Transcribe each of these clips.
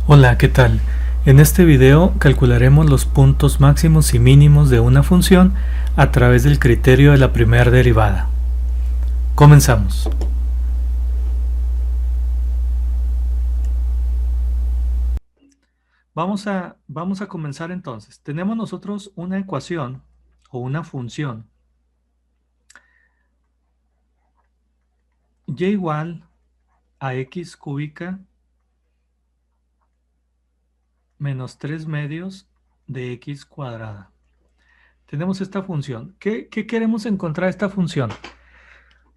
Hola, ¿qué tal? En este video calcularemos los puntos máximos y mínimos de una función a través del criterio de la primera derivada. Comenzamos. Vamos a comenzar entonces. Tenemos nosotros una ecuación o una función y igual a x cúbica menos 3 medios de x cuadrada. Tenemos esta función. ¿Qué queremos encontrar esta función?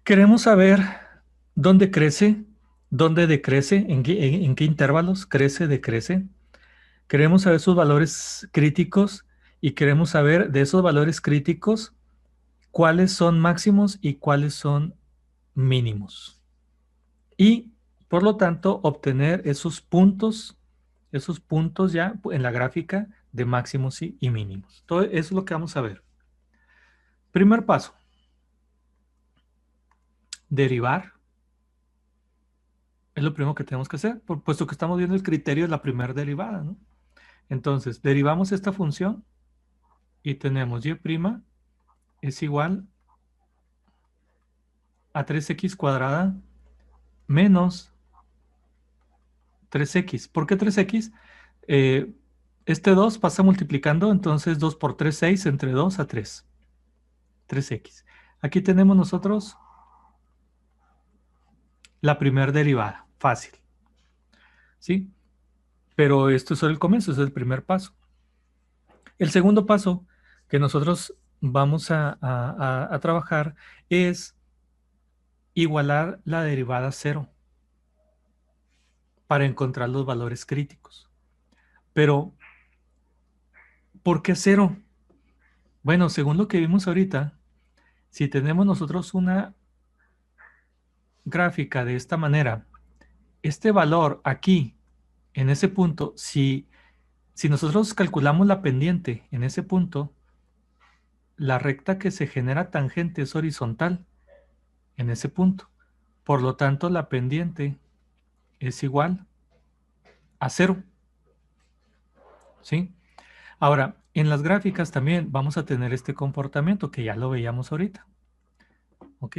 Queremos saber dónde crece, dónde decrece, en qué intervalos crece, decrece. Queremos saber sus valores críticos y queremos saber de esos valores críticos cuáles son máximos y cuáles son mínimos. Y por lo tanto obtener esos puntos ya en la gráfica de máximos y mínimos. Todo eso es lo que vamos a ver. Primer paso, derivar. Es lo primero que tenemos que hacer, puesto que estamos viendo el criterio de la primera derivada, ¿no? Entonces, derivamos esta función y tenemos y' es igual a 3x cuadrada menos 3x. ¿Por qué 3x? Eh, este 2 pasa multiplicando, entonces 2 por 3, 6, entre 2 a 3. 3x. Aquí tenemos nosotros la primera derivada, fácil, ¿sí? Pero esto es solo el comienzo, es el primer paso. El segundo paso que nosotros vamos a trabajar es igualar la derivada a cero para encontrar los valores críticos. Pero, ¿por qué cero? Bueno, según lo que vimos ahorita, si tenemos nosotros una gráfica de esta manera, este valor aquí, en ese punto, si nosotros calculamos la pendiente en ese punto, la recta que se genera tangente es horizontal en ese punto. Por lo tanto, la pendiente es igual a cero, ¿sí? Ahora, en las gráficas también vamos a tener este comportamiento que ya lo veíamos ahorita, ¿ok?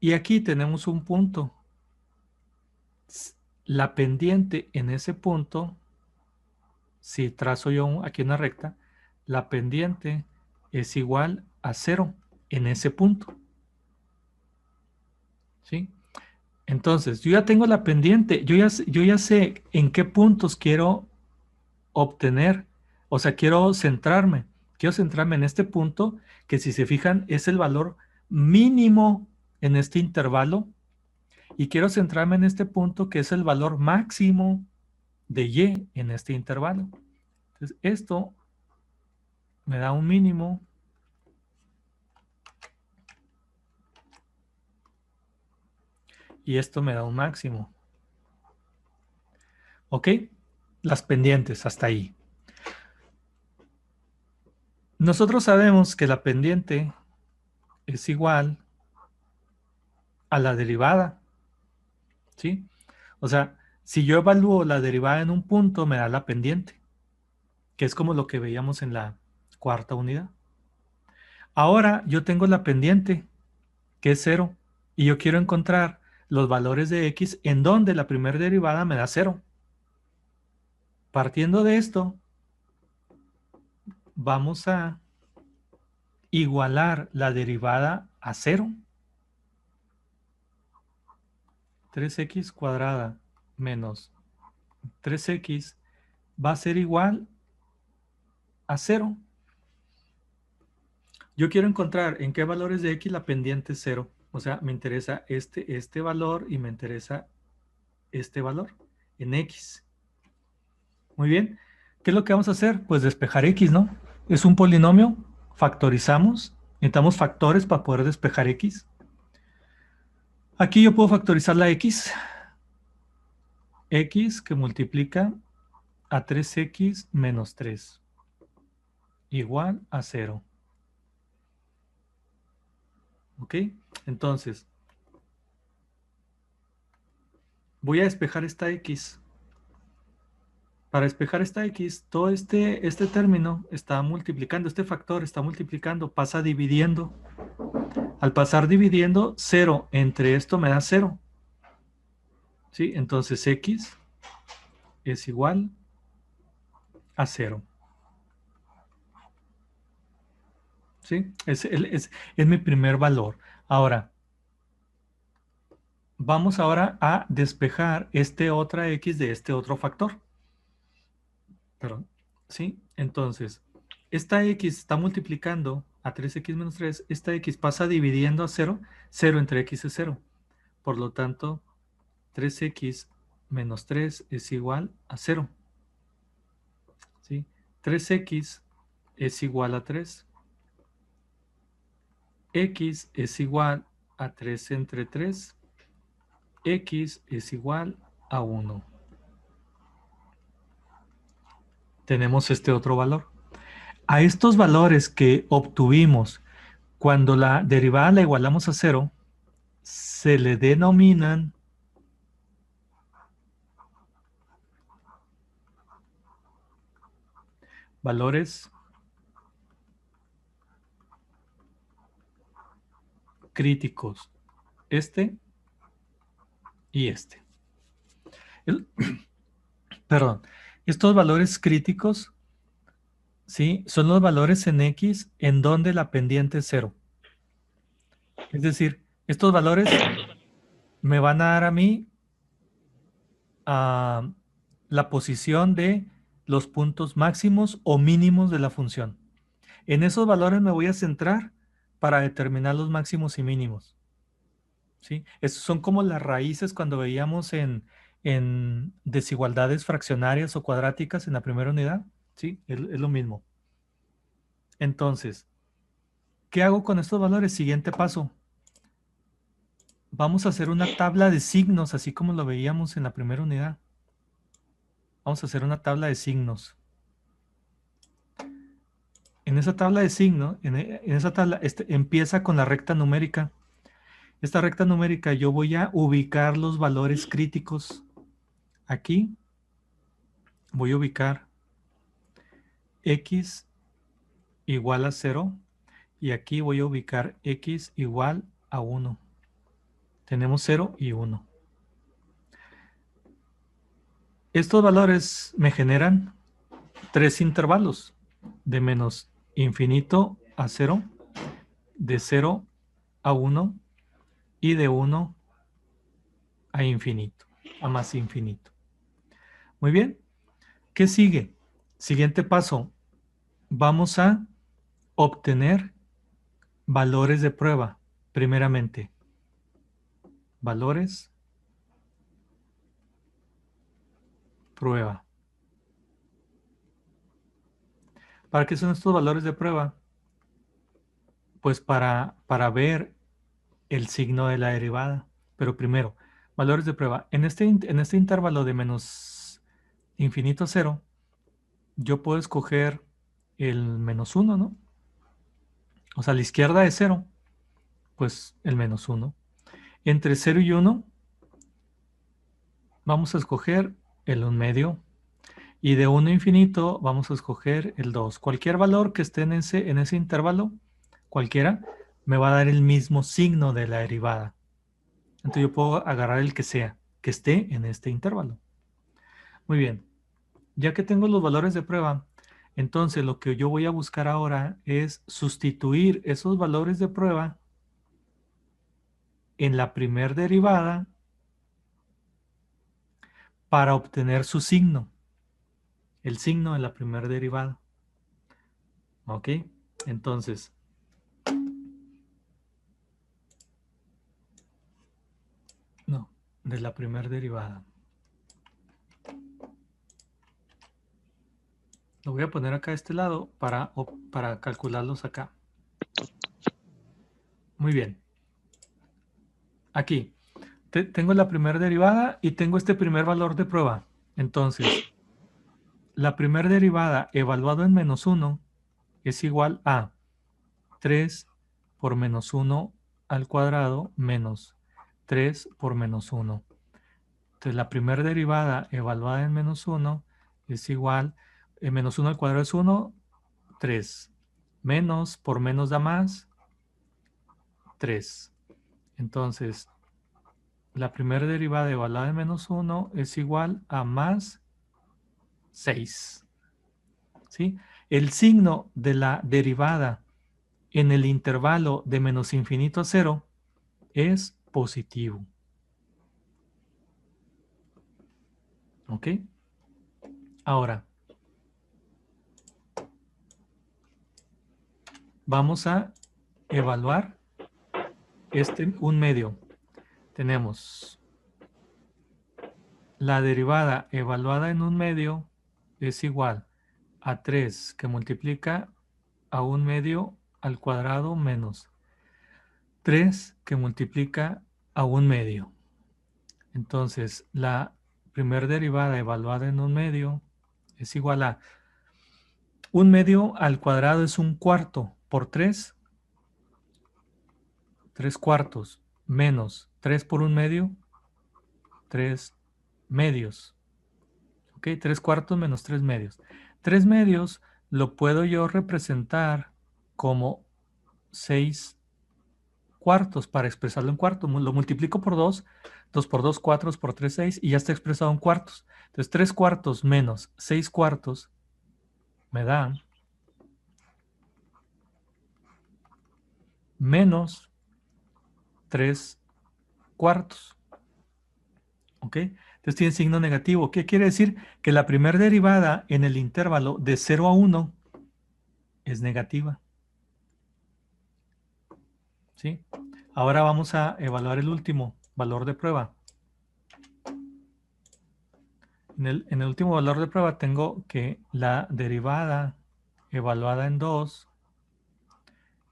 Y aquí tenemos un punto. La pendiente en ese punto, si trazo yo aquí una recta, la pendiente es igual a cero en ese punto, ¿sí? Entonces, yo ya tengo la pendiente, yo ya sé en qué puntos quiero obtener, o sea, quiero centrarme en este punto, que si se fijan es el valor mínimo en este intervalo, y quiero centrarme en este punto que es el valor máximo de y en este intervalo. Entonces, esto me da un mínimo y esto me da un máximo. ¿Ok? Las pendientes hasta ahí. Nosotros sabemos que la pendiente es igual a la derivada, ¿sí? O sea, si yo evalúo la derivada en un punto, me da la pendiente, que es como lo que veíamos en la cuarta unidad. Ahora yo tengo la pendiente, que es cero, y yo quiero encontrar los valores de x en donde la primera derivada me da cero. Partiendo de esto, vamos a igualar la derivada a cero. 3x cuadrada menos 3x va a ser igual a cero. Yo quiero encontrar en qué valores de x la pendiente es cero. O sea, me interesa este valor y me interesa este valor en x. Muy bien. ¿Qué es lo que vamos a hacer? Pues despejar x, ¿no? Es un polinomio, factorizamos, necesitamos factores para poder despejar x. Aquí yo puedo factorizar la x que multiplica a 3x menos 3 igual a 0. ¿Ok? Entonces, voy a despejar esta x Para despejar esta x, todo este término está multiplicando, este factor está multiplicando, pasa dividiendo. Al pasar dividiendo, 0 entre esto me da 0. ¿Sí? Entonces x es igual a 0. ¿Sí? Es mi primer valor. Ahora, vamos ahora a despejar este otra x de este otro factor. Perdón. ¿Sí? Entonces, esta x está multiplicando a 3x menos 3. Esta x pasa dividiendo a 0. 0 entre x es 0. Por lo tanto, 3x menos 3 es igual a 0. ¿Sí? 3x es igual a 3. X es igual a 3 entre 3. X es igual a 1. Tenemos este otro valor. A estos valores que obtuvimos cuando la derivada la igualamos a 0, se le denominan valores críticos. Este y este. Perdón. Estos valores críticos, ¿sí? Son los valores en X en donde la pendiente es 0. Es decir, estos valores me van a dar a mí la posición de los puntos máximos o mínimos de la función. En esos valores me voy a centrar para determinar los máximos y mínimos. ¿Sí? Esos son como las raíces cuando veíamos en desigualdades fraccionarias o cuadráticas en la primera unidad. ¿Sí? Es lo mismo. Entonces, ¿qué hago con estos valores? Siguiente paso. Vamos a hacer una tabla de signos, así como lo veíamos en la primera unidad. Vamos a hacer una tabla de signos. En esa tabla de signos, en esa tabla, empieza con la recta numérica. Esta recta numérica yo voy a ubicar los valores críticos. Aquí voy a ubicar x igual a 0 y aquí voy a ubicar x igual a 1. Tenemos 0 y 1. Estos valores me generan 3 intervalos de menos infinito a 0, de 0 a 1 y de 1 a infinito, a más infinito. Muy bien. ¿Qué sigue? Siguiente paso. Vamos a obtener valores de prueba. Primeramente, valores prueba. ¿Para qué son estos valores de prueba? Pues para ver el signo de la derivada. Pero primero, valores de prueba. En este intervalo de menos infinito a 0, yo puedo escoger el menos 1, ¿no? O sea, a la izquierda es 0, pues el menos 1. Entre 0 y 1, vamos a escoger el 1 medio. Y de 1 a infinito, vamos a escoger el 2. Cualquier valor que esté en ese intervalo, cualquiera, me va a dar el mismo signo de la derivada. Entonces yo puedo agarrar el que sea, que esté en este intervalo. Muy bien. Ya que tengo los valores de prueba, entonces lo que yo voy a buscar ahora es sustituir esos valores de prueba en la primer derivada para obtener su signo, el signo de la primera derivada. ¿Ok? Entonces, no, de la primera derivada. Lo voy a poner acá a este lado para calcularlos acá. Muy bien. Aquí. Tengo la primera derivada y tengo este primer valor de prueba. Entonces, la primera derivada evaluado en menos 1 es igual a 3 por menos 1 al cuadrado menos 3 por menos 1. Entonces, la primera derivada evaluada en menos 1 es igual, menos 1 al cuadrado es 1, 3. Menos por menos da más, 3. Entonces, la primera derivada evaluada en menos 1 es igual a más 6. ¿Sí? El signo de la derivada en el intervalo de menos infinito a 0 es positivo. ¿Ok? Ahora, vamos a evaluar un medio. Tenemos la derivada evaluada en un medio es igual a 3 que multiplica a un medio al cuadrado menos 3 que multiplica a un medio. Entonces, la primera derivada evaluada en un medio es igual a un medio al cuadrado es un cuarto por 3, 3 cuartos, menos 3 por un medio, 3 medios. ¿Ok? 3 cuartos menos 3 medios. 3 medios lo puedo yo representar como 6 cuartos para expresarlo en cuartos. Lo multiplico por 2, 2 por 2, 4, 2 por 3, 6 y ya está expresado en cuartos. Entonces 3 cuartos menos 6 cuartos me da menos 3 cuartos. ¿Ok? Entonces tiene signo negativo. ¿Qué quiere decir? Que la primera derivada en el intervalo de 0 a 1 es negativa. ¿Sí? Ahora vamos a evaluar el último valor de prueba. En el último valor de prueba tengo que la derivada evaluada en 2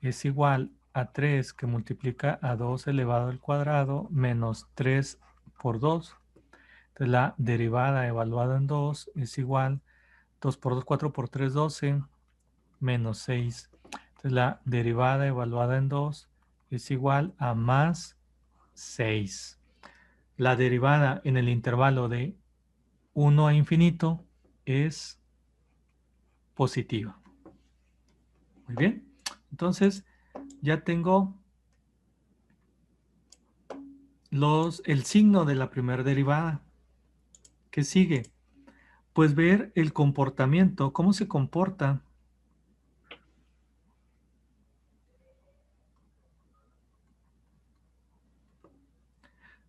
es igual a 3 que multiplica a 2 elevado al cuadrado menos 3 por 2. Entonces la derivada evaluada en 2 es igual 2 por 2, 4 por 3, 12 menos 6. Entonces la derivada evaluada en 2 es igual a más 6. La derivada en el intervalo de 1 a infinito es positiva. Muy bien. Entonces ya tengo el signo de la primera derivada. ¿Qué sigue? Pues ver el comportamiento, cómo se comporta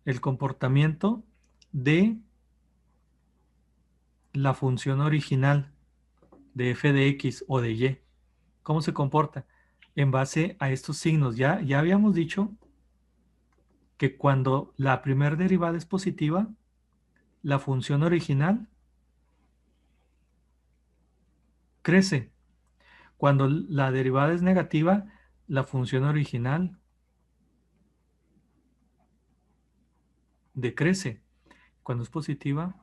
el comportamiento de la función original de f de x o de y. ¿Cómo se comporta? En base a estos signos. Ya habíamos dicho que cuando la primera derivada es positiva, la función original crece. Cuando la derivada es negativa, la función original decrece. Cuando es positiva,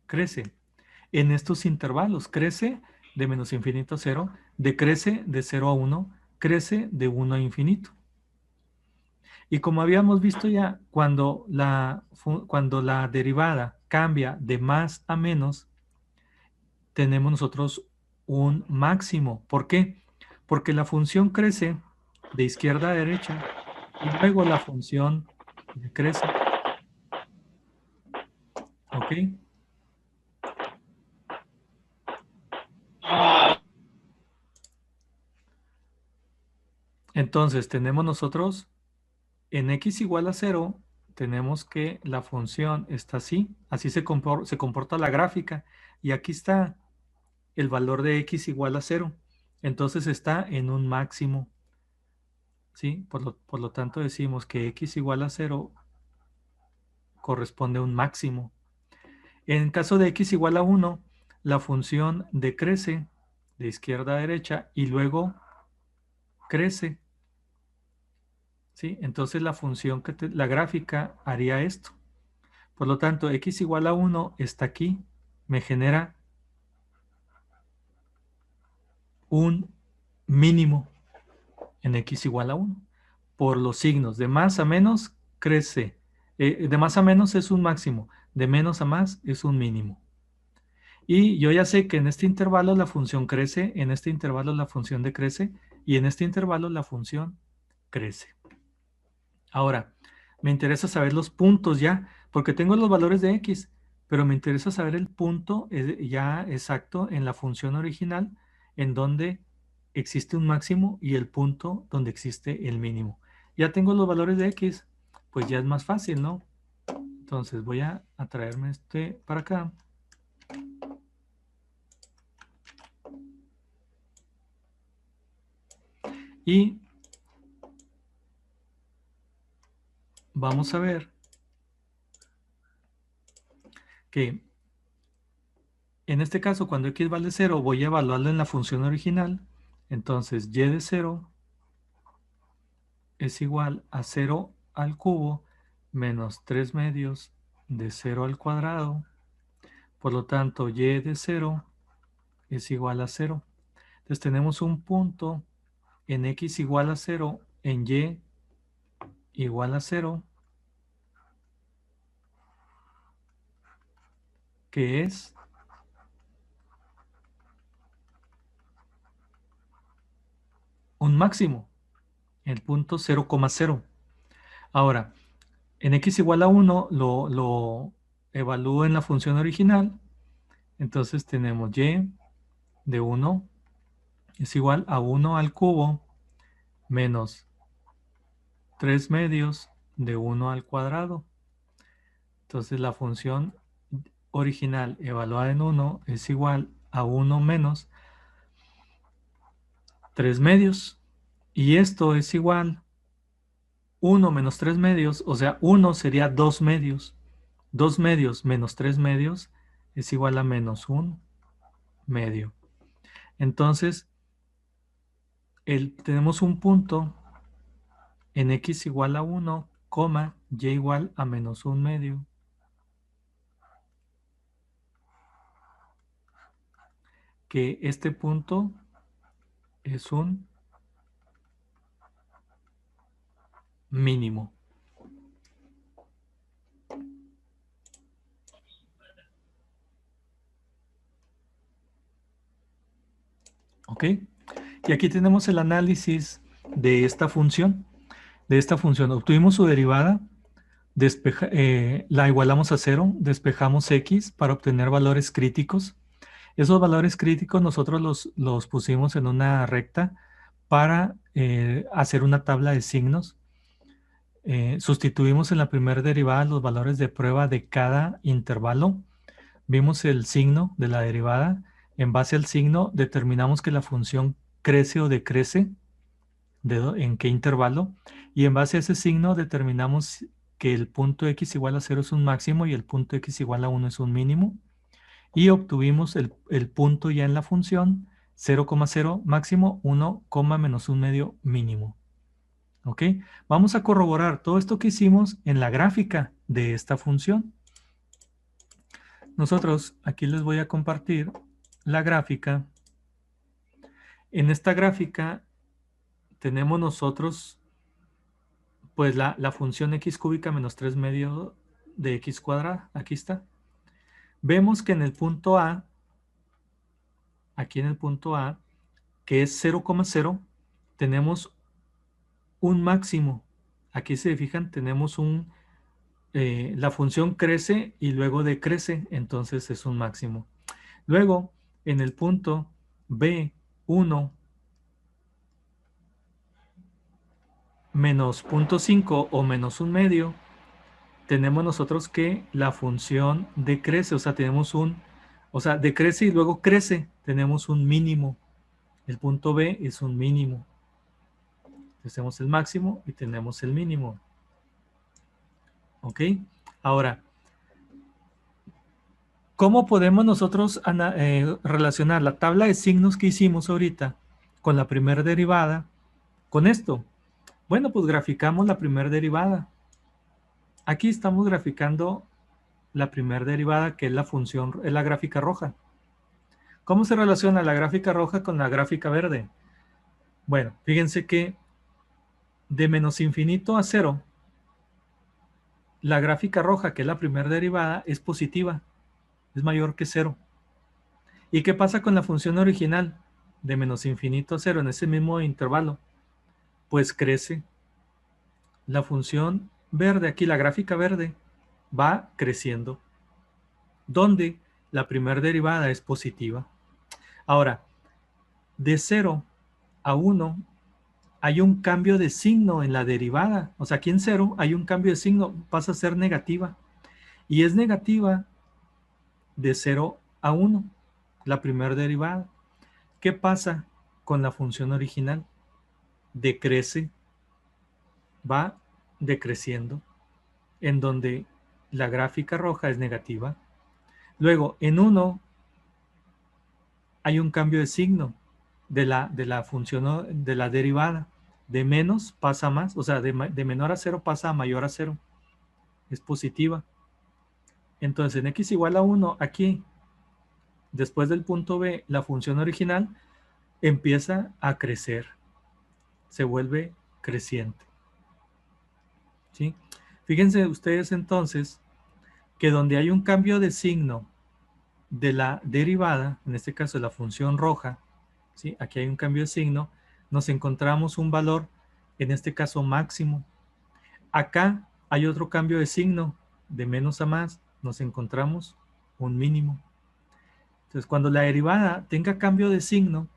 crece. En estos intervalos, crece de menos infinito a 0, decrece de 0 a 1, crece de 1 a infinito. Y como habíamos visto ya, cuando la derivada cambia de más a menos, tenemos nosotros un máximo. ¿Por qué? Porque la función crece de izquierda a derecha y luego la función decrece. ¿Ok? Entonces tenemos nosotros en x igual a 0, tenemos que la función está así. Así se comporta la gráfica. Y aquí está el valor de x igual a 0. Entonces está en un máximo. ¿Sí? Por lo tanto decimos que x igual a 0 corresponde a un máximo. En caso de x igual a 1, la función decrece de izquierda a derecha y luego crece. ¿Sí? Entonces la función la gráfica haría esto. Por lo tanto, x igual a 1 está aquí. Me genera un mínimo en x igual a 1. Por los signos de más a menos crece. De más a menos es un máximo. De menos a más es un mínimo. Y yo ya sé que en este intervalo la función crece, en este intervalo la función decrece y en este intervalo la función crece. Ahora, me interesa saber los puntos ya, porque tengo los valores de x, pero me interesa saber el punto ya exacto en la función original en donde existe un máximo y el punto donde existe el mínimo. Ya tengo los valores de x, pues ya es más fácil, ¿no? Entonces voy a traerme este para acá. Y vamos a ver que en este caso, cuando x vale 0, voy a evaluarlo en la función original. Entonces, y de 0 es igual a 0 al cubo menos 3 medios de 0 al cuadrado. Por lo tanto, y de 0 es igual a 0. Entonces, tenemos un punto en x igual a 0, en y igual a 0, que es un máximo, el punto 0,0. Ahora, en x igual a 1 lo evalúo en la función original. Entonces tenemos y de 1 es igual a 1 al cubo menos 3 medios de 1 al cuadrado. Entonces la función original evaluada en 1 es igual a 1 menos 3 medios. Y esto es igual 1 menos 3 medios, o sea, 1 sería 2 medios. 2 medios menos 3 medios es igual a menos 1 medio. Entonces, tenemos un punto en x igual a 1, y igual a menos 1 medio. Que este punto es un mínimo. ¿Ok? Y aquí tenemos el análisis de esta función. Obtuvimos su derivada, la igualamos a 0, despejamos x para obtener valores críticos. Esos valores críticos nosotros los pusimos en una recta para hacer una tabla de signos. Sustituimos en la primera derivada los valores de prueba de cada intervalo. Vimos el signo de la derivada. En base al signo determinamos que la función crece o decrece, en qué intervalo. Y en base a ese signo determinamos que el punto x igual a 0 es un máximo y el punto x igual a 1 es un mínimo. Y obtuvimos el punto ya en la función 0,0 máximo, 1, menos 1 medio mínimo. ¿Ok? Vamos a corroborar todo esto que hicimos en la gráfica de esta función. Nosotros aquí les voy a compartir la gráfica. En esta gráfica tenemos nosotros pues la función x cúbica menos 3 medio de x cuadrada. Aquí está. Vemos que en el punto A, aquí en el punto A, que es 0,0, tenemos un máximo. Aquí se fijan, tenemos la función crece y luego decrece, entonces es un máximo. Luego, en el punto B1 menos 0,5 o menos 1 medio, tenemos nosotros que la función decrece, o sea, decrece y luego crece, tenemos un mínimo. El punto B es un mínimo. Entonces tenemos el máximo y tenemos el mínimo. ¿Ok? Ahora, ¿cómo podemos nosotros relacionar la tabla de signos que hicimos ahorita con la primera derivada con esto? Bueno, pues graficamos la primera derivada. Aquí estamos graficando la primera derivada, que es es la gráfica roja. ¿Cómo se relaciona la gráfica roja con la gráfica verde? Bueno, fíjense que de menos infinito a 0, la gráfica roja, que es la primera derivada, es positiva, es mayor que 0. ¿Y qué pasa con la función original de menos infinito a 0 en ese mismo intervalo? Pues crece. La función verde, aquí la gráfica verde, va creciendo, donde la primera derivada es positiva. Ahora, de 0 a 1 hay un cambio de signo en la derivada. O sea, aquí en 0 hay un cambio de signo, pasa a ser negativa. Y es negativa de 0 a 1, la primera derivada. ¿Qué pasa con la función original? Decrece, va decreciendo, en donde la gráfica roja es negativa. Luego, en 1 hay un cambio de signo de la función, de la derivada. De menos pasa a más, o sea, de menor a 0 pasa a mayor a 0. Es positiva. Entonces, en x igual a 1, aquí, después del punto B, la función original empieza a crecer. Se vuelve creciente. ¿Sí? Fíjense ustedes entonces que donde hay un cambio de signo de la derivada, en este caso de la función roja, ¿sí? Aquí hay un cambio de signo, nos encontramos un valor, en este caso máximo. Acá hay otro cambio de signo, de menos a más, nos encontramos un mínimo. Entonces, cuando la derivada tenga cambio de signo,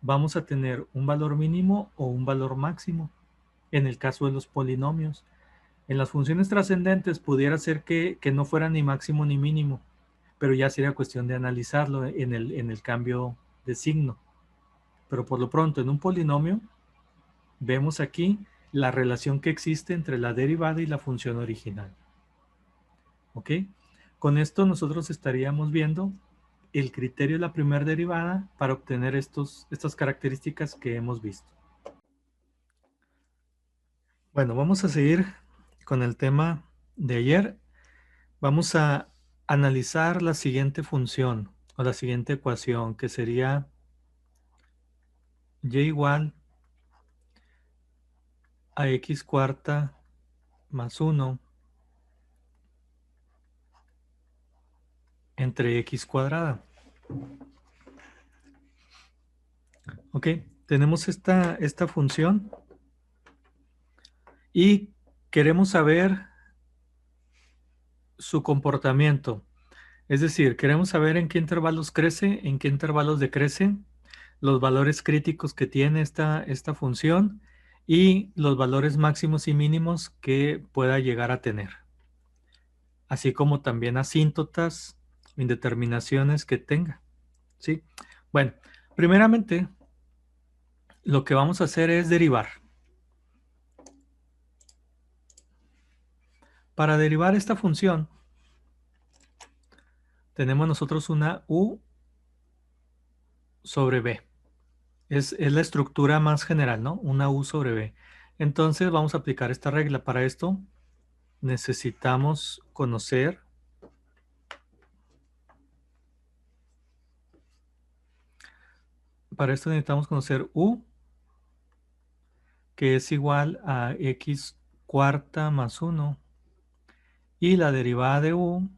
vamos a tener un valor mínimo o un valor máximo, en el caso de los polinomios. En las funciones trascendentes pudiera ser que no fuera ni máximo ni mínimo, pero ya sería cuestión de analizarlo en el cambio de signo. Pero por lo pronto, en un polinomio, vemos aquí la relación que existe entre la derivada y la función original. ¿Ok? Con esto nosotros estaríamos viendo el criterio de la primera derivada para obtener estas características que hemos visto. Bueno, vamos a seguir con el tema de ayer. Vamos a analizar la siguiente función o la siguiente ecuación, que sería y igual a x cuarta más 1 entre x cuadrada. Ok, tenemos esta función y queremos saber su comportamiento. Es decir, queremos saber en qué intervalos crece, en qué intervalos decrece, los valores críticos que tiene esta función y los valores máximos y mínimos que pueda llegar a tener. Así como también asíntotas, indeterminaciones que tenga. ¿Sí? Bueno, primeramente, lo que vamos a hacer es derivar. Para derivar esta función, tenemos nosotros una u sobre b. Es la estructura más general, ¿no? Una u sobre b. Entonces vamos a aplicar esta regla. Para esto necesitamos conocer u, que es igual a x cuarta más 1, y la derivada de u,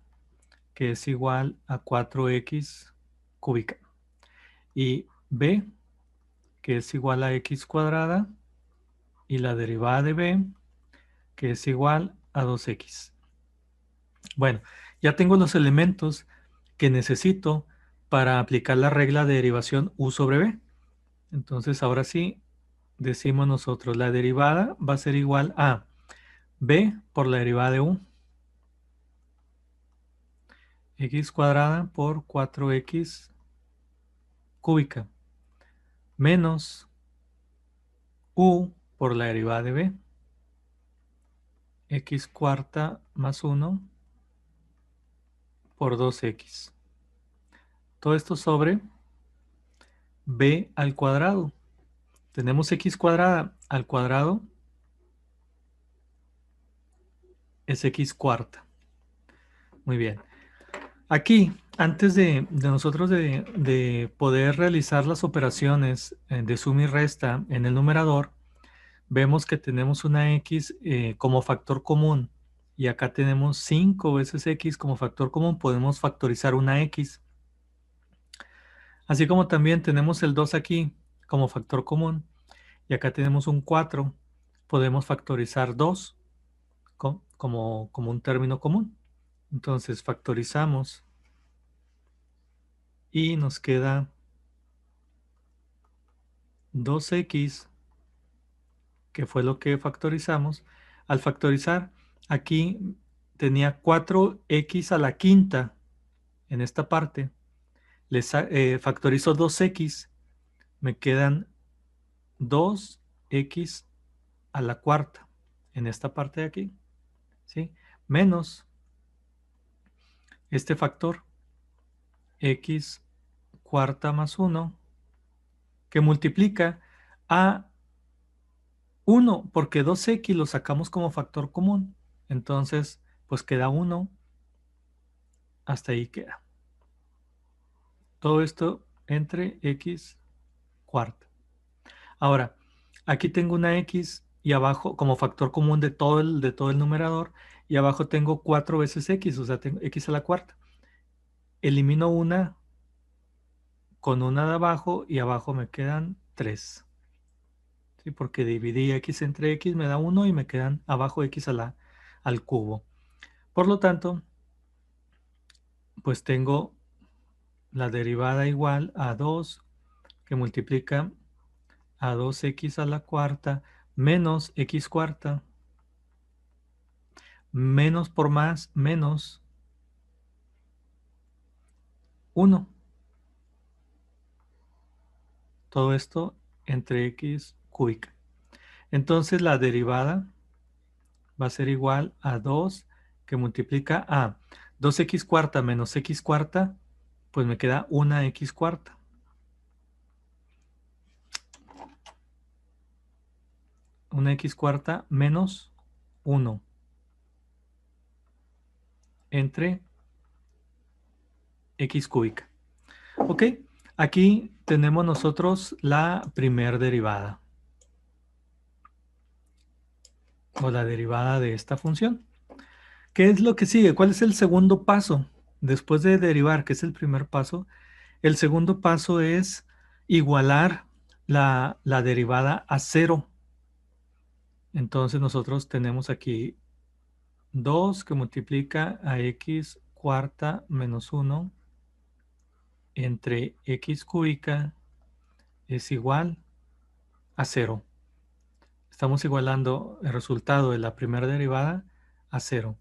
que es igual a 4x cúbica. Y b, que es igual a x cuadrada, y la derivada de b, que es igual a 2x. Bueno, ya tengo los elementos que necesito para aplicar la regla de derivación u sobre b. Entonces, ahora sí, decimos nosotros, la derivada va a ser igual a b por la derivada de u, x cuadrada por 4x cúbica, menos u por la derivada de b, x cuarta más 1 por 2x. Todo esto sobre b al cuadrado. Tenemos x cuadrada al cuadrado es x cuarta. Muy bien. Aquí, antes de nosotros de poder realizar las operaciones de suma y resta en el numerador, vemos que tenemos una x como factor común y acá tenemos 5 veces x como factor común, podemos factorizar una x. Así como también tenemos el 2 aquí como factor común, y acá tenemos un 4, podemos factorizar 2 como un término común. Entonces factorizamos y nos queda 2x, que fue lo que factorizamos. Al factorizar, aquí tenía 4x a la quinta en esta parte. Factorizo 2x, me quedan 2x a la cuarta en esta parte de aquí, ¿sí? Menos este factor, x cuarta más 1, que multiplica a 1, porque 2x lo sacamos como factor común. Entonces, pues queda 1, hasta ahí queda. Todo esto entre x cuarta. Ahora, aquí tengo una x y abajo, como factor común de todo el numerador, y abajo tengo 4 veces x, o sea, tengo x a la cuarta. Elimino una con una de abajo y abajo me quedan 3. ¿Sí? Porque dividí x entre x me da 1 y me quedan abajo x al cubo. Por lo tanto, pues tengo la derivada igual a 2 que multiplica a 2x a la cuarta menos x cuarta, menos por más, menos 1. Todo esto entre x cúbica. Entonces la derivada va a ser igual a 2 que multiplica a 2x cuarta menos x cuarta, pues me queda una x cuarta. Una x cuarta menos 1 entre x cúbica. Ok, aquí tenemos nosotros la primer derivada, o la derivada de esta función. ¿Qué es lo que sigue? ¿Cuál es el segundo paso? Después de derivar, que es el primer paso, el segundo paso es igualar la derivada a 0. Entonces nosotros tenemos aquí 2 que multiplica a x cuarta menos 1 entre x cúbica es igual a 0. Estamos igualando el resultado de la primera derivada a 0.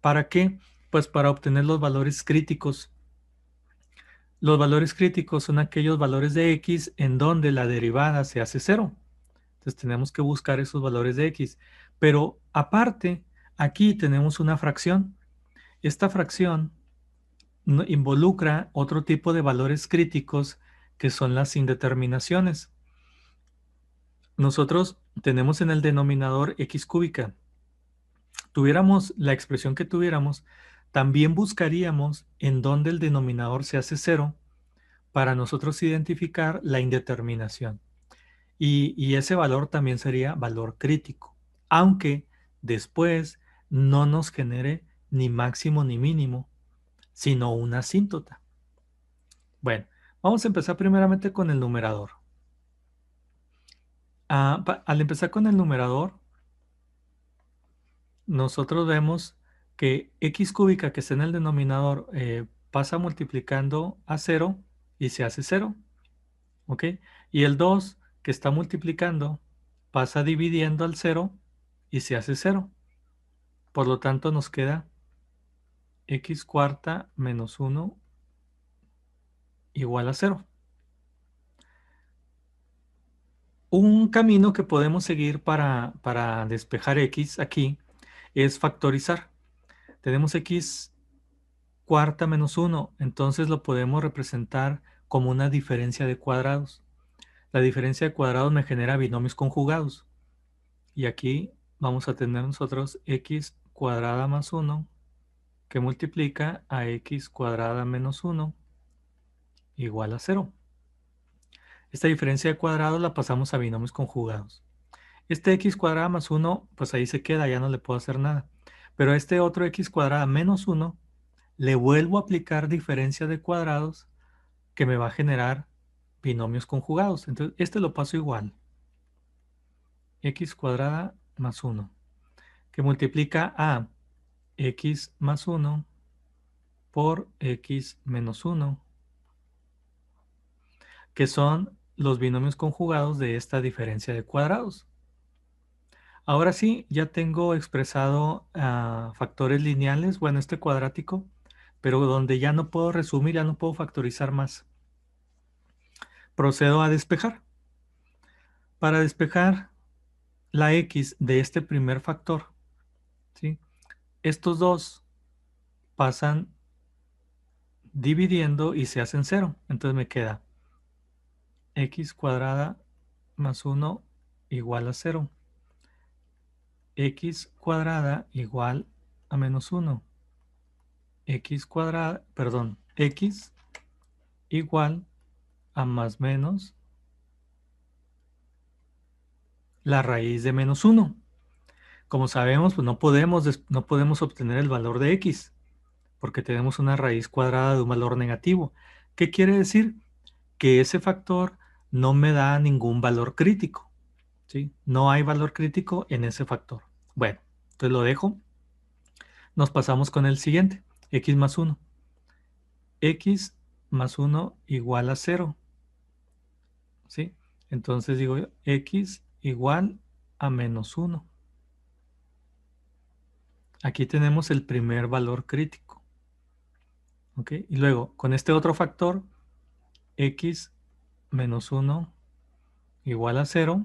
¿Para qué? Pues para obtener los valores críticos. Los valores críticos son aquellos valores de x en donde la derivada se hace 0. Entonces tenemos que buscar esos valores de x. Pero aparte, aquí tenemos una fracción. Esta fracción involucra otro tipo de valores críticos que son las indeterminaciones. Nosotros tenemos en el denominador x cúbica. Tuviéramos la expresión que tuviéramos, también buscaríamos en donde el denominador se hace 0 para nosotros identificar la indeterminación. Y ese valor también sería valor crítico, aunque después no nos genere ni máximo ni mínimo, sino una asíntota. Bueno, vamos a empezar primeramente con el numerador. Al empezar con el numerador, nosotros vemos que x cúbica que está en el denominador pasa multiplicando a 0 y se hace 0. ¿Ok? Y el 2 que está multiplicando pasa dividiendo al 0 y se hace 0. Por lo tanto nos queda x cuarta menos 1 igual a 0. Un camino que podemos seguir para despejar x aquí es factorizar. Tenemos x cuarta menos 1, entonces lo podemos representar como una diferencia de cuadrados. La diferencia de cuadrados me genera binomios conjugados. Y aquí vamos a tener nosotros x cuadrada más 1 que multiplica a x cuadrada menos 1 igual a 0. Esta diferencia de cuadrados la pasamos a binomios conjugados. Este x cuadrada más 1, pues ahí se queda, ya no le puedo hacer nada. Pero a este otro x cuadrada menos 1 le vuelvo a aplicar diferencia de cuadrados que me va a generar binomios conjugados. Entonces, este lo paso igual. X cuadrada más 1, que multiplica a x más 1 por x menos 1, que son los binomios conjugados de esta diferencia de cuadrados. Ahora sí, ya tengo expresado factores lineales, bueno, este cuadrático, pero donde ya no puedo resumir, ya no puedo factorizar más. Procedo a despejar. Para despejar la x de este primer factor, ¿sí? Estos dos pasan dividiendo y se hacen 0. Entonces me queda x cuadrada más 1 igual a 0. X cuadrada igual a menos 1. X cuadrada, perdón, x igual a más menos la raíz de menos 1. Como sabemos, pues no podemos obtener el valor de x porque tenemos una raíz cuadrada de un valor negativo. ¿Qué quiere decir? Que ese factor no me da ningún valor crítico, ¿sí? No hay valor crítico en ese factor. Bueno, entonces lo dejo. Nos pasamos con el siguiente, x más 1. X más 1 igual a 0, ¿sí? Entonces digo x igual a menos 1. Aquí tenemos el primer valor crítico, ¿ok? Y luego, con este otro factor, x menos 1 igual a 0,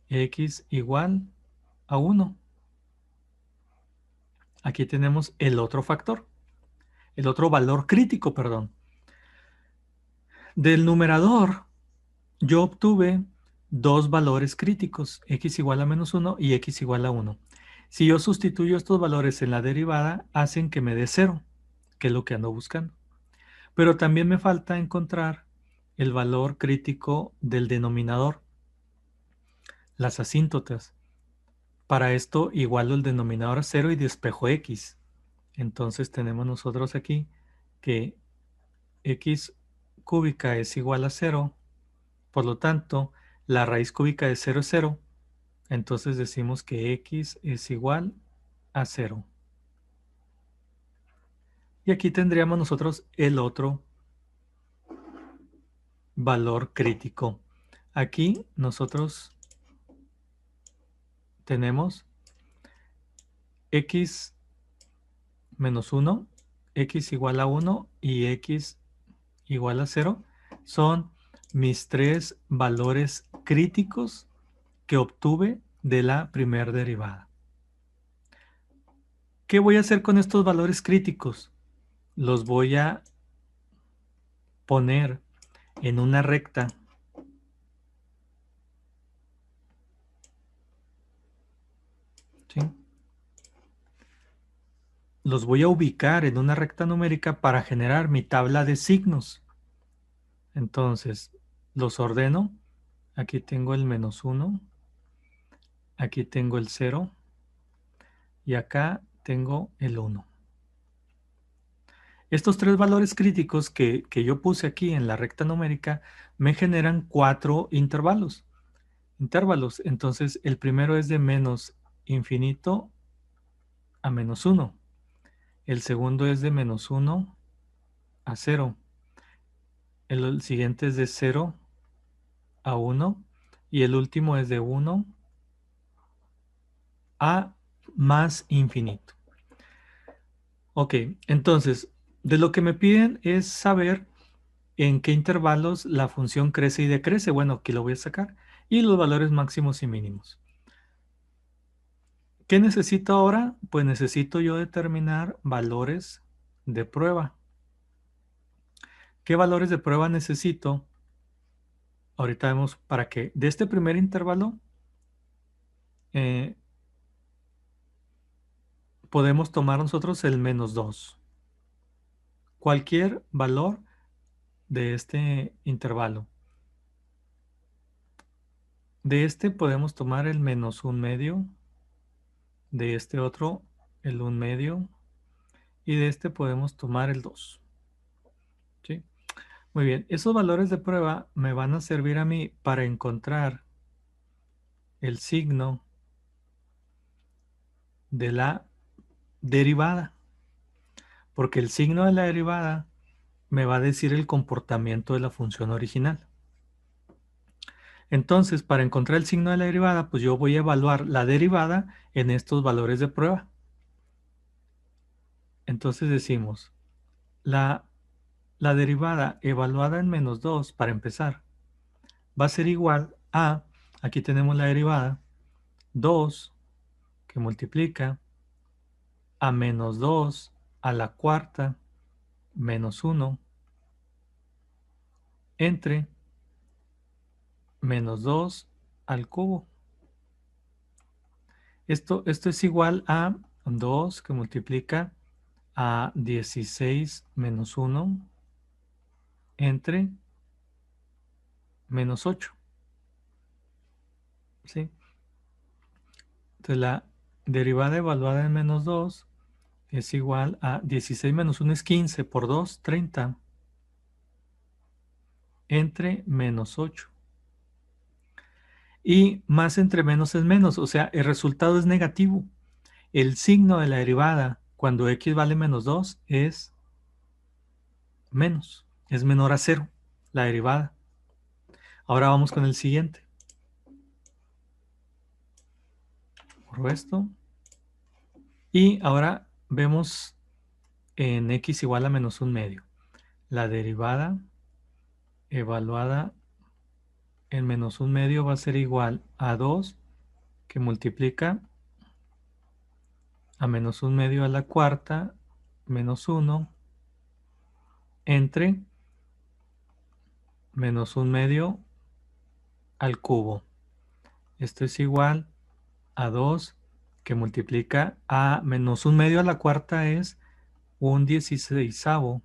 x igual a 1. Aquí tenemos el otro factor, el otro valor crítico, perdón. Del numerador, yo obtuve dos valores críticos, x igual a menos 1 y x igual a 1. Si yo sustituyo estos valores en la derivada, hacen que me dé 0, que es lo que ando buscando. Pero también me falta encontrar el valor crítico del denominador, las asíntotas. Para esto igualo el denominador a 0 y despejo x. Entonces tenemos nosotros aquí que x cúbica es igual a 0. Por lo tanto, la raíz cúbica de 0 es 0. Entonces decimos que x es igual a 0. Y aquí tendríamos nosotros el otro valor crítico. Aquí nosotros tenemos x menos 1, x igual a 1 y x igual a 0. Son mis tres valores críticos que obtuve de la primera derivada. ¿Qué voy a hacer con estos valores críticos? Los voy a poner en una recta. ¿Sí? Los voy a ubicar en una recta numérica para generar mi tabla de signos. Entonces, los ordeno. Aquí tengo el menos 1. Aquí tengo el 0. Y acá tengo el 1. Estos tres valores críticos que yo puse aquí en la recta numérica me generan 4 intervalos. Entonces, el primero es de menos infinito a menos 1. El segundo es de menos 1 a 0. El siguiente es de 0 a 1. Y el último es de 1 a más infinito. Ok, entonces, de lo que me piden es saber en qué intervalos la función crece y decrece. Bueno, aquí lo voy a sacar. Y los valores máximos y mínimos. ¿Qué necesito ahora? Pues necesito yo determinar valores de prueba. ¿Qué valores de prueba necesito? Ahorita vemos para que de este primer intervalo podemos tomar nosotros el menos 2. Cualquier valor de este intervalo. De este podemos tomar el menos 1 medio. De este otro el 1/2 y de este podemos tomar el 2. ¿Sí? Muy bien, esos valores de prueba me van a servir a mí para encontrar el signo de la derivada, porque el signo de la derivada me va a decir el comportamiento de la función original. Entonces, para encontrar el signo de la derivada, pues yo voy a evaluar la derivada en estos valores de prueba. Entonces decimos, la derivada evaluada en -2, para empezar, va a ser igual a, aquí tenemos la derivada, 2 que multiplica a -2 a la cuarta menos 1 entre -2 al cubo. Esto es igual a 2 que multiplica a 16 menos 1 entre -8. ¿Sí? Entonces la derivada evaluada en -2 es igual a 16 menos 1 es 15 por 2, 30 entre -8. Y más entre menos es menos, o sea, el resultado es negativo. El signo de la derivada cuando x vale -2 es menos, es menor a 0, la derivada. Ahora vamos con el siguiente. Borro esto. Y ahora vemos en x igual a -1/2. La derivada evaluada en -1/2 va a ser igual a 2 que multiplica a -1/2 a la cuarta menos 1 entre -1/2 al cubo. Esto es igual a 2 que multiplica a -1/2 a la cuarta es 1/16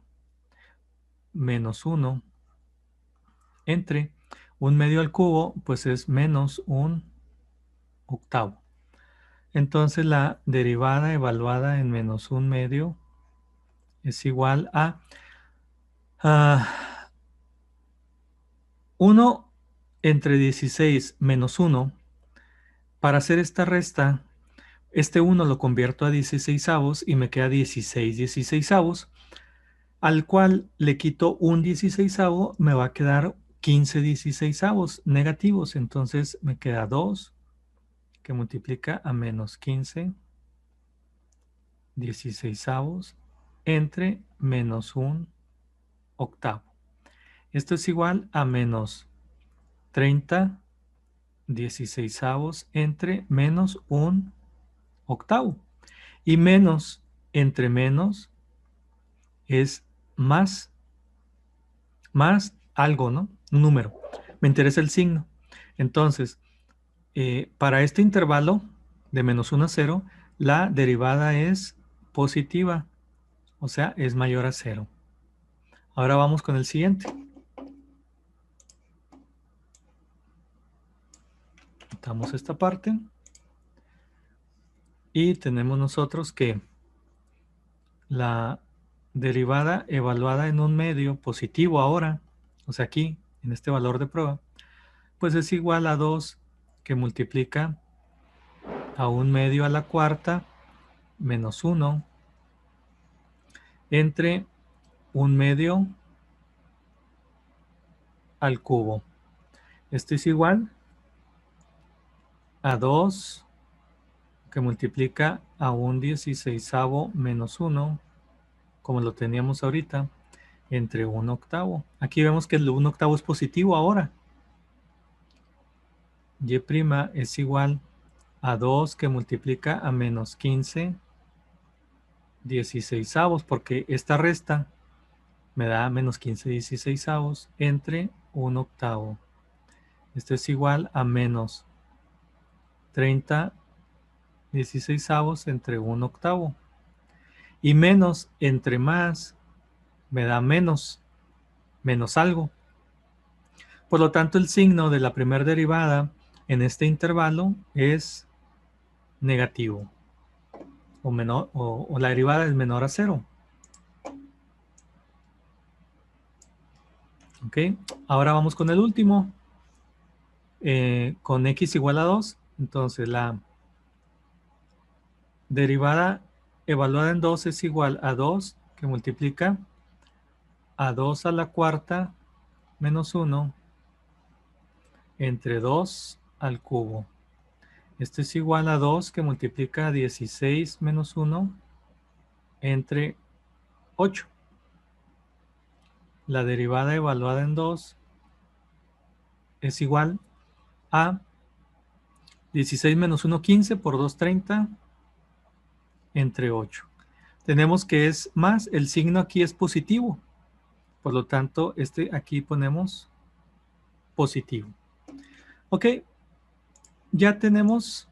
menos 1 entre 1/2 al cubo, pues es -1/8. Entonces la derivada evaluada en -1/2 es igual a 1 entre 16 menos 1. Para hacer esta resta, este 1 lo convierto a 16avos y me queda 16 16avos, al cual le quito un 16avo, me va a quedar 15 16avos negativos. Entonces me queda 2 que multiplica a -15 16avos entre -1/8. Esto es igual a -30 16avos entre -1/8. Y menos entre menos es más algo, ¿no? Un número. Me interesa el signo. Entonces, para este intervalo de -1 a 0, la derivada es positiva, o sea, es mayor a 0. Ahora vamos con el siguiente. Quitamos esta parte. Y tenemos nosotros que la derivada evaluada en 1/2 positivo ahora, o sea aquí, en este valor de prueba, pues es igual a 2 que multiplica a 1/2 a la cuarta menos 1 entre 1/2 al cubo. Esto es igual a 2 que multiplica a 1/16 menos 1, como lo teníamos ahorita, entre 1/8. Aquí vemos que el 1/8 es positivo ahora. Y' es igual a 2 que multiplica a -15 16avos, porque esta resta me da -15 16avos entre 1/8. Esto es igual a -30 16avos entre 1/8. Y menos entre más me da menos algo. Por lo tanto, el signo de la primera derivada en este intervalo es negativo. o la derivada es menor a 0. ¿Ok? Ahora vamos con el último. Con x igual a 2. Entonces la derivada evaluada en 2 es igual a 2 que multiplica a 2 a la cuarta menos 1 entre 2 al cubo. Esto es igual a 2 que multiplica a 16 menos 1 entre 8. La derivada evaluada en 2 es igual a 16 menos 1, 15 por 2, 30 entre 8. Tenemos que es más, el signo aquí es positivo. Por lo tanto, aquí ponemos positivo. Ok, ya tenemos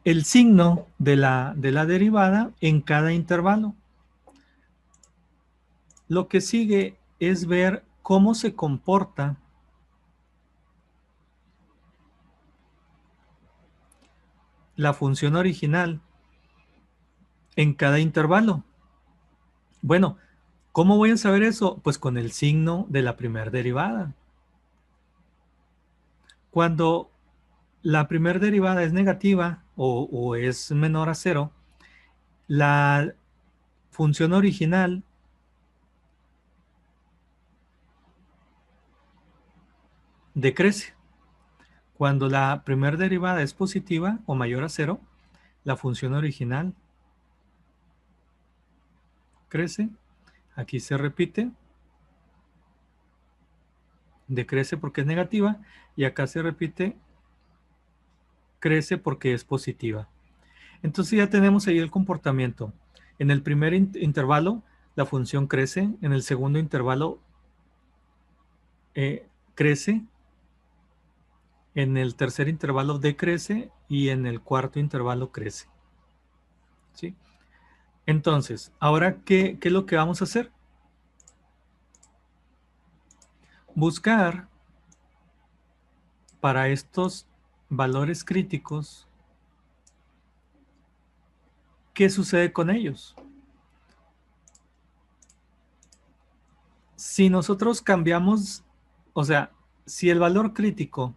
el signo de la derivada en cada intervalo. Lo que sigue es ver cómo se comporta la función original en cada intervalo. Bueno, ¿cómo voy a saber eso? Pues con el signo de la primera derivada. Cuando la primera derivada es negativa o es menor a 0, la función original decrece. Cuando la primera derivada es positiva o mayor a 0, la función original crece. Aquí se repite. Decrece porque es negativa. Y acá se repite. Crece porque es positiva. Entonces ya tenemos ahí el comportamiento. En el primer intervalo, la función crece. En el segundo intervalo, crece. En el tercer intervalo decrece. Y en el cuarto intervalo crece. ¿Sí? Entonces, ahora, ¿qué es lo que vamos a hacer? Buscar para estos valores críticos, ¿qué sucede con ellos? Si nosotros cambiamos, o sea, si el valor crítico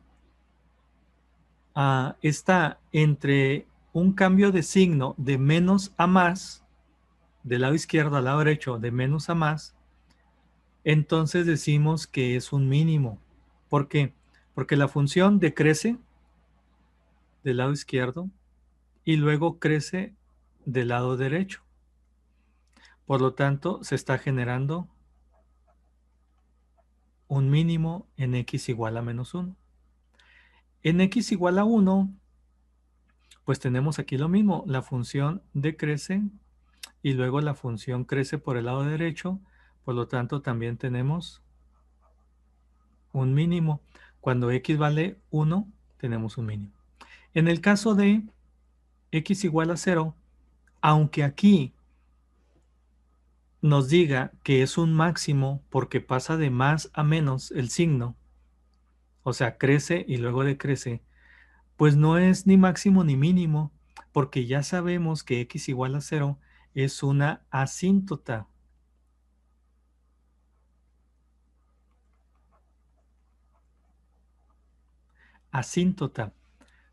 está entre un cambio de signo de menos a más, del lado izquierdo al lado derecho, de menos a más, entonces decimos que es un mínimo. ¿Por qué? Porque la función decrece del lado izquierdo y luego crece del lado derecho. Por lo tanto, se está generando un mínimo en x igual a menos 1. En x igual a 1, pues tenemos aquí lo mismo. La función decrece y luego la función crece por el lado derecho. Por lo tanto, también tenemos un mínimo. Cuando x vale 1, tenemos un mínimo. En el caso de x igual a 0, aunque aquí nos diga que es un máximo porque pasa de más a menos el signo, o sea, crece y luego decrece, pues no es ni máximo ni mínimo, porque ya sabemos que x igual a 0 es una asíntota. Asíntota,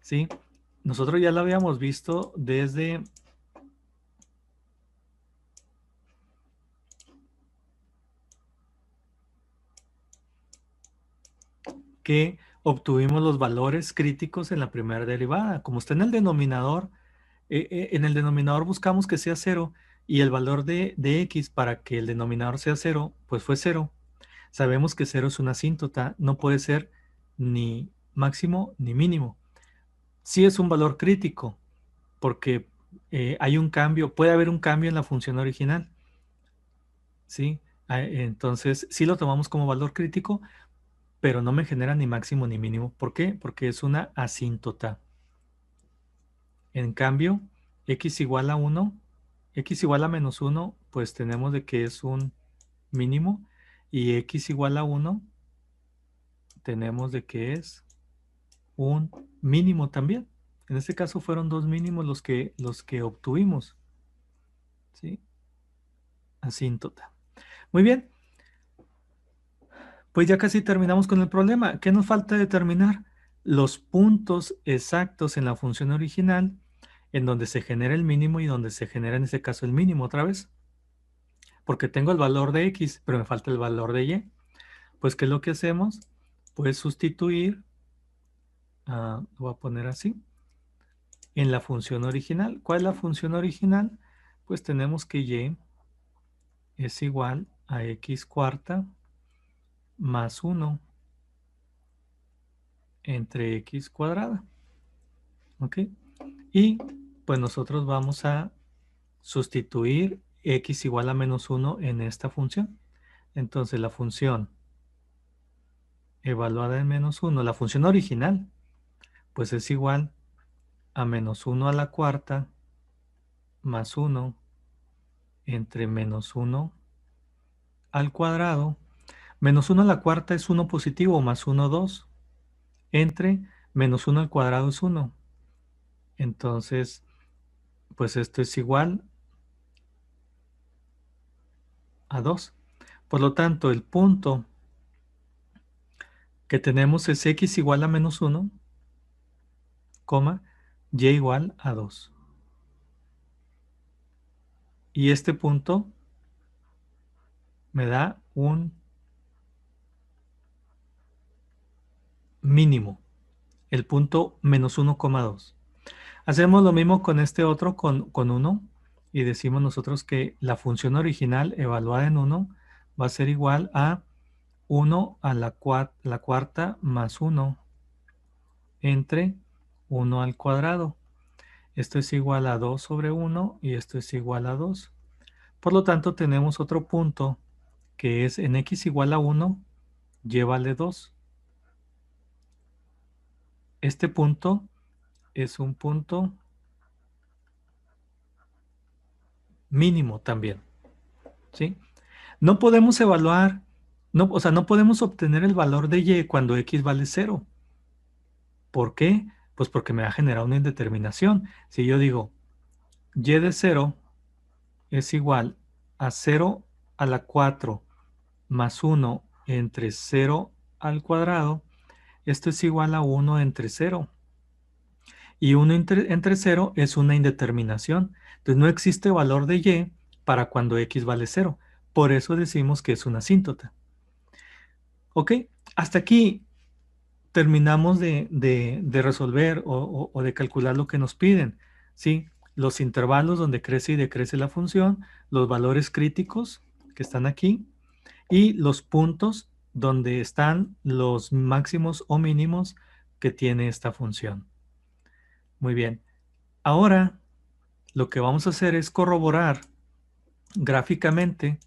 ¿sí? Nosotros ya lo habíamos visto desde que obtuvimos los valores críticos en la primera derivada. Como está en el denominador, buscamos que sea 0 y el valor de x para que el denominador sea 0, pues fue 0. Sabemos que 0 es una asíntota, no puede ser ni máximo ni mínimo. Sí es un valor crítico, porque hay un cambio, puede haber un cambio en la función original. ¿Sí? Entonces, sí lo tomamos como valor crítico, pero no me genera ni máximo ni mínimo. ¿Por qué? Porque es una asíntota. En cambio, x igual a 1, x igual a menos 1, pues tenemos de que es un mínimo, y x igual a 1, tenemos de que es un mínimo también. En este caso fueron dos mínimos los que obtuvimos, ¿sí? Asíntota. Muy bien, pues ya casi terminamos con el problema. ¿Qué nos falta determinar? Los puntos exactos en la función original en donde se genera el mínimo y donde se genera en este caso el mínimo otra vez. Porque tengo el valor de x, pero me falta el valor de y. Pues, ¿qué es lo que hacemos? Pues sustituir, lo voy a poner así, en la función original. ¿Cuál es la función original? Pues tenemos que y es igual a x cuarta más 1 entre x cuadrada. ¿Ok? Y pues nosotros vamos a sustituir x igual a menos 1 en esta función. Entonces la función evaluada en menos 1, la función original, pues es igual a menos 1 a la cuarta más 1 entre menos 1 al cuadrado. Menos 1 a la cuarta es 1 positivo más 1, 2. Entre menos 1 al cuadrado es 1. Entonces, pues esto es igual a 2. Por lo tanto, el punto que tenemos es x igual a menos 1, coma, y igual a 2. Y este punto me da un mínimo, el punto menos 1,2. Hacemos lo mismo con este otro, con 1, y decimos nosotros que la función original evaluada en 1 va a ser igual a 1 a la cuarta más 1 entre 1 al cuadrado. Esto es igual a 2 sobre 1 y esto es igual a 2. Por lo tanto, tenemos otro punto que es en x igual a 1, y vale 2. Este punto es un punto mínimo también, ¿sí? No podemos evaluar, no, o sea, no podemos obtener el valor de y cuando x vale 0. ¿Por qué? Pues porque me va a generar una indeterminación. Si yo digo y de 0 es igual a 0 a la 4 más 1 entre 0 al cuadrado, esto es igual a 1 entre 0. Y 1 entre 0 es una indeterminación. Entonces no existe valor de y para cuando x vale 0. Por eso decimos que es una asíntota. ¿Ok? Hasta aquí terminamos de resolver o de calcular lo que nos piden. ¿Sí? Los intervalos donde crece y decrece la función, los valores críticos que están aquí y los puntos donde están los máximos o mínimos que tiene esta función. Muy bien. Ahora lo que vamos a hacer es corroborar gráficamente,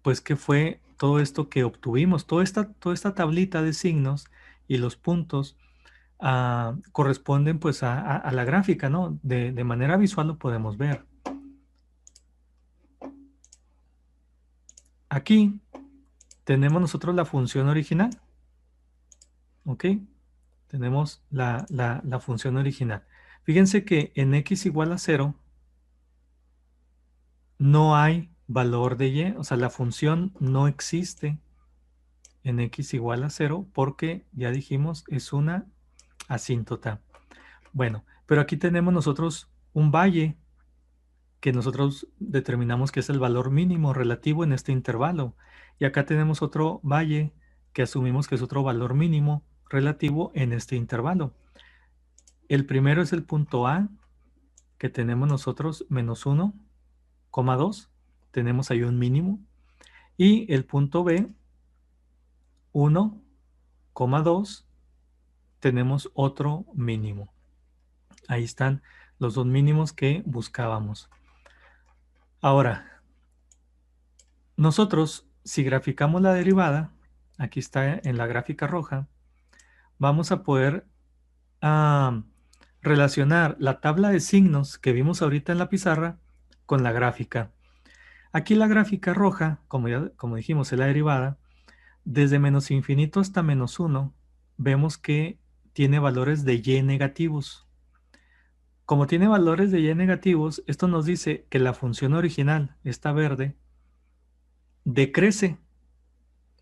pues, qué fue todo esto que obtuvimos. Toda esta tablita de signos y los puntos corresponden pues a la gráfica, ¿no? De manera visual lo podemos ver. Aquí tenemos nosotros la función original. ¿Ok? Tenemos la función original. Fíjense que en x igual a 0 no hay valor de y, o sea, la función no existe en x igual a 0 porque ya dijimos es una asíntota. Bueno, pero aquí tenemos nosotros un valle que nosotros determinamos que es el valor mínimo relativo en este intervalo. Y acá tenemos otro valle que asumimos que es otro valor mínimo relativo en este intervalo. El primero es el punto A, que tenemos nosotros menos 1,2. Tenemos ahí un mínimo. Y el punto B, 1,2, tenemos otro mínimo. Ahí están los dos mínimos que buscábamos. Ahora, nosotros, si graficamos la derivada, aquí está en la gráfica roja, vamos a poder relacionar la tabla de signos que vimos ahorita en la pizarra con la gráfica. Aquí la gráfica roja, como dijimos, es la derivada. Desde menos infinito hasta menos 1, vemos que tiene valores de y negativos. Como tiene valores de y negativos, esto nos dice que la función original, esta verde, decrece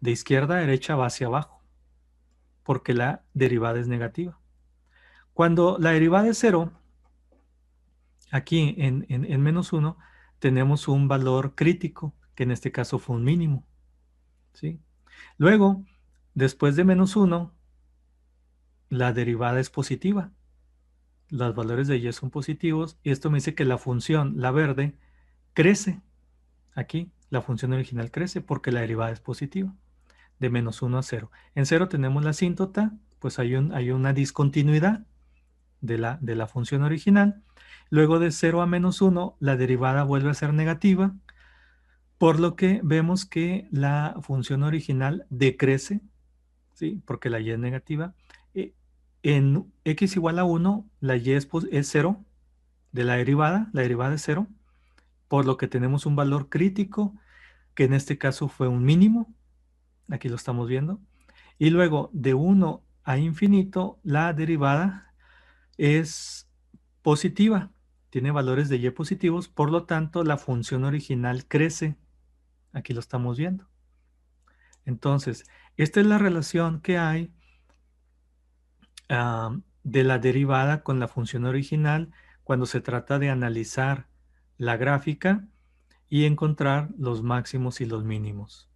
de izquierda a derecha va hacia abajo, porque la derivada es negativa. Cuando la derivada es 0, aquí en menos 1, tenemos un valor crítico, que en este caso fue un mínimo, ¿sí? Luego, después de menos 1, la derivada es positiva. Los valores de y son positivos, y esto me dice que la función, la verde, crece. Aquí la función original crece porque la derivada es positiva, de menos 1 a 0. En 0 tenemos la asíntota, pues hay una discontinuidad de la función original. Luego de 0 a menos 1, la derivada vuelve a ser negativa, por lo que vemos que la función original decrece, ¿sí? Porque la y es negativa. En x igual a 1, la y es 0 de la derivada es 0, por lo que tenemos un valor crítico, que en este caso fue un mínimo, aquí lo estamos viendo, y luego de 1 a infinito, la derivada es positiva, tiene valores de y positivos, por lo tanto la función original crece, aquí lo estamos viendo. Entonces, esta es la relación que hay de la derivada con la función original cuando se trata de analizar la gráfica y encontrar los máximos y los mínimos,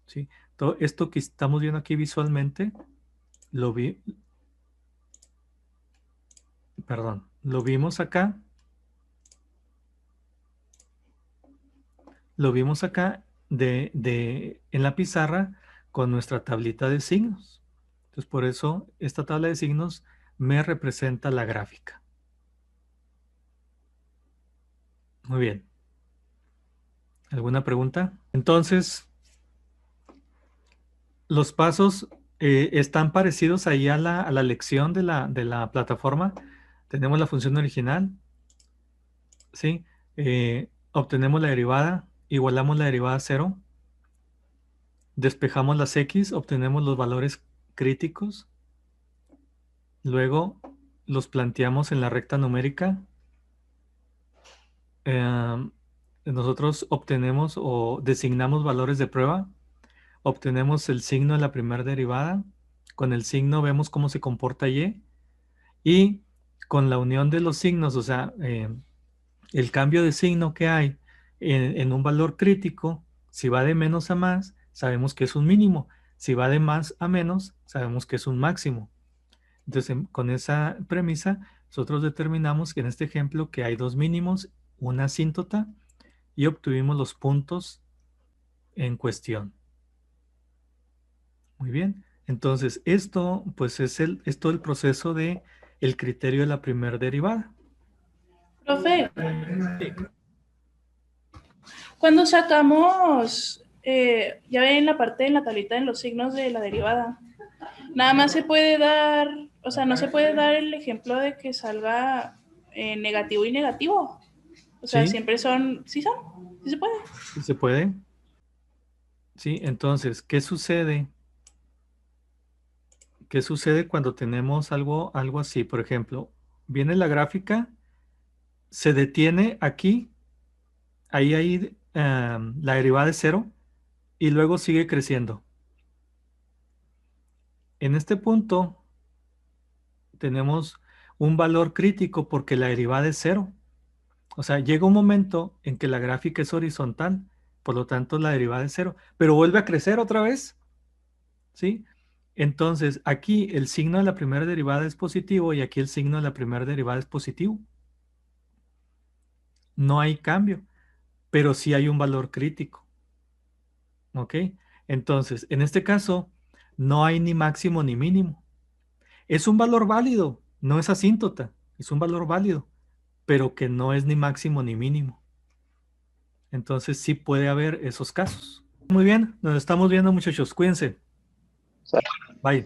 ¿sí? Todo esto que estamos viendo aquí visualmente, lo vimos acá, en la pizarra con nuestra tablita de signos. Entonces, por eso esta tabla de signos me representa la gráfica. Muy bien. ¿Alguna pregunta? Entonces, los pasos están parecidos ahí a la lección de la plataforma. Tenemos la función original, ¿sí? Obtenemos la derivada, igualamos la derivada a 0, despejamos las x, obtenemos los valores críticos, luego los planteamos en la recta numérica. Nosotros obtenemos o designamos valores de prueba, obtenemos el signo de la primera derivada, con el signo vemos cómo se comporta y con la unión de los signos, o sea, el cambio de signo que hay en un valor crítico, si va de menos a más, sabemos que es un mínimo. Si va de más a menos, sabemos que es un máximo. Entonces, con esa premisa, nosotros determinamos que en este ejemplo que hay dos mínimos, una asíntota, y obtuvimos los puntos en cuestión. Muy bien. Entonces, esto pues es todo el proceso de el criterio de la primera derivada. Profe, Sí. cuando sacamos, ya ven en la parte de la tablita en los signos de la derivada, nada más se puede dar, o sea, no se puede dar el ejemplo de que salga negativo y negativo. O sea, Sí, siempre son, sí se puede. sí se puede. Sí, entonces, ¿qué sucede? ¿Qué sucede cuando tenemos algo así? Por ejemplo, viene la gráfica, se detiene aquí, ahí la derivada es 0 y luego sigue creciendo. En este punto tenemos un valor crítico porque la derivada es 0. O sea, llega un momento en que la gráfica es horizontal, por lo tanto la derivada es 0, pero vuelve a crecer otra vez, ¿sí? Entonces, aquí el signo de la primera derivada es positivo y aquí el signo de la primera derivada es positivo. No hay cambio, pero sí hay un valor crítico, ¿ok? Entonces, en este caso, no hay ni máximo ni mínimo. Es un valor válido, no es asíntota, es un valor válido, pero que no es ni máximo ni mínimo. Entonces, sí puede haber esos casos. Muy bien, nos estamos viendo, muchachos. Cuídense. Bye.